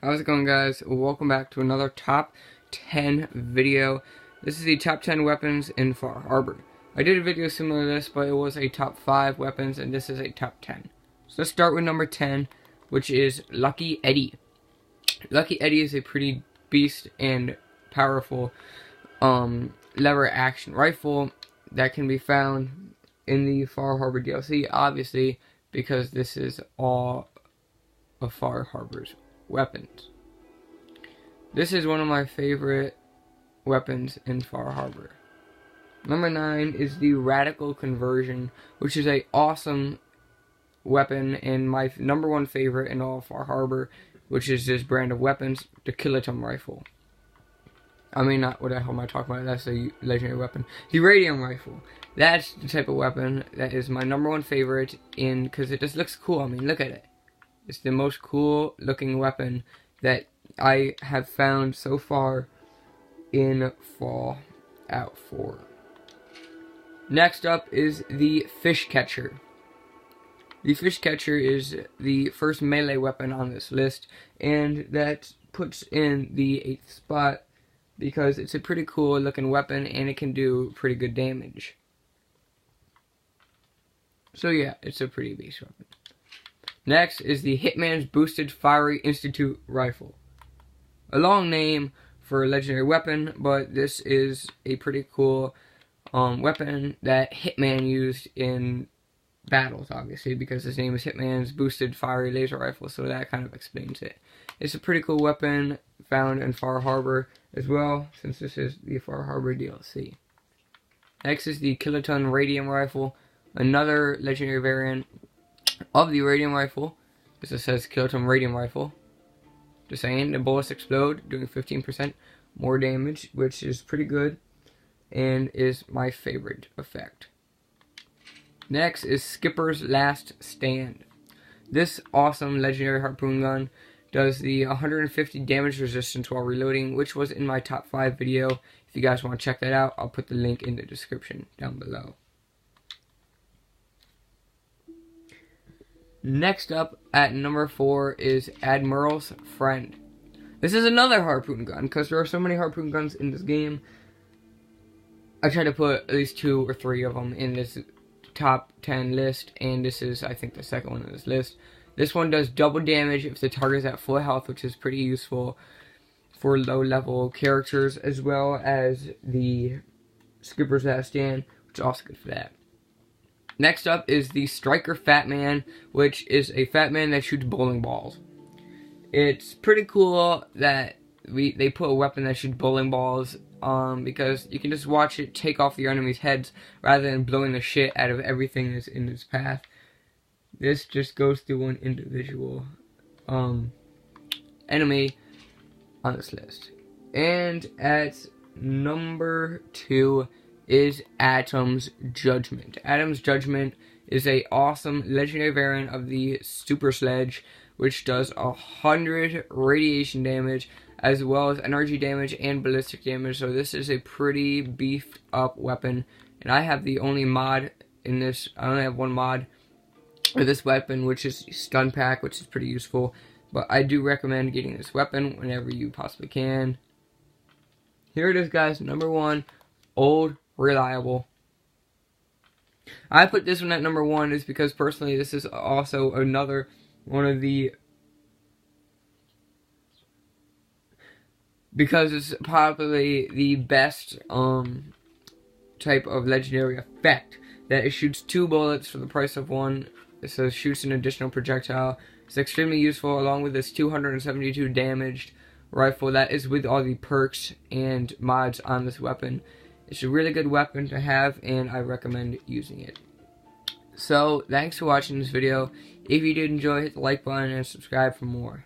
How's it going, guys? Welcome back to another top 10 video. This is the top 10 weapons in Far Harbor. I did a video similar to this, but it was a top 5 weapons, and this is a top 10. So let's start with number 10, which is Lucky Eddie. Lucky Eddie is a pretty beast and powerful lever action rifle that can be found in the Far Harbor DLC, obviously, because this is all of Far Harbor's weapons. This is one of my favorite weapons in Far Harbor. Number 9 is the Radical Conversion, which is a awesome weapon and my number 1 favorite in all of Far Harbor, which is this brand of weapons, the Kiloton rifle. I mean, not what the hell am I talking about? That's a legendary weapon. The Radium rifle. That's the type of weapon that is my number 1 favorite because it just looks cool. I mean, look at it. It's the most cool looking weapon that I have found so far in Fallout 4. Next up is the Fish Catcher. The Fish Catcher is the first melee weapon on this list, and that puts in the 8th spot because it's a pretty cool looking weapon and it can do pretty good damage. So yeah, it's a pretty beast weapon. Next is the Hitman's Boosted Fiery Institute Rifle. A long name for a legendary weapon, but this is a pretty cool weapon that Hitman used in battles, obviously, because his name is Hitman's Boosted Fiery Laser Rifle, so that kind of explains it. It's a pretty cool weapon found in Far Harbor as well, since this is the Far Harbor DLC. Next is the Kiloton Radium Rifle, another legendary variant of the Radium Rifle. This says Kiloton Radium Rifle. Just saying, the bullets explode, doing 15% more damage, which is pretty good, and is my favorite effect. Next is Skipper's Last Stand. This awesome legendary harpoon gun does the 150 damage resistance while reloading, which was in my top 5 video. If you guys want to check that out, I'll put the link in the description down below. Next up at number 4 is Admirals Friend. This is another harpoon gun, because there are so many harpoon guns in this game. I try to put at least 2 or 3 of them in this top 10 list, and this is, I think, the second one on this list. This one does double damage if the target is at full health, which is pretty useful for low-level characters, as well as the Skipper's Last Stand, which is also good for that. Next up is the Striker Fat Man, which is a fat man that shoots bowling balls. It's pretty cool that they put a weapon that shoots bowling balls, because you can just watch it take off your enemy's heads rather than blowing the shit out of everything that's in its path. This just goes through one individual enemy on this list. And at number 2 is Atom's Judgment. Atom's Judgment is a awesome legendary variant of the Super Sledge, which does 100 radiation damage as well as energy damage and ballistic damage. So this is a pretty beefed up weapon, and I have the only mod in this. I only have one mod for this weapon, which is Stun Pack, which is pretty useful, but I do recommend getting this weapon whenever you possibly can. Here it is, guys. Number 1, Old Reliable. I put this one at number 1 is because personally this is also another one of the, because it's probably the best type of legendary effect, that it shoots 2 bullets for the price of 1. It says shoots an additional projectile. It's extremely useful along with this 272 damaged rifle that is with all the perks and mods on this weapon. It's a really good weapon to have, and I recommend using it. So, thanks for watching this video. If you did enjoy, hit the like button and subscribe for more.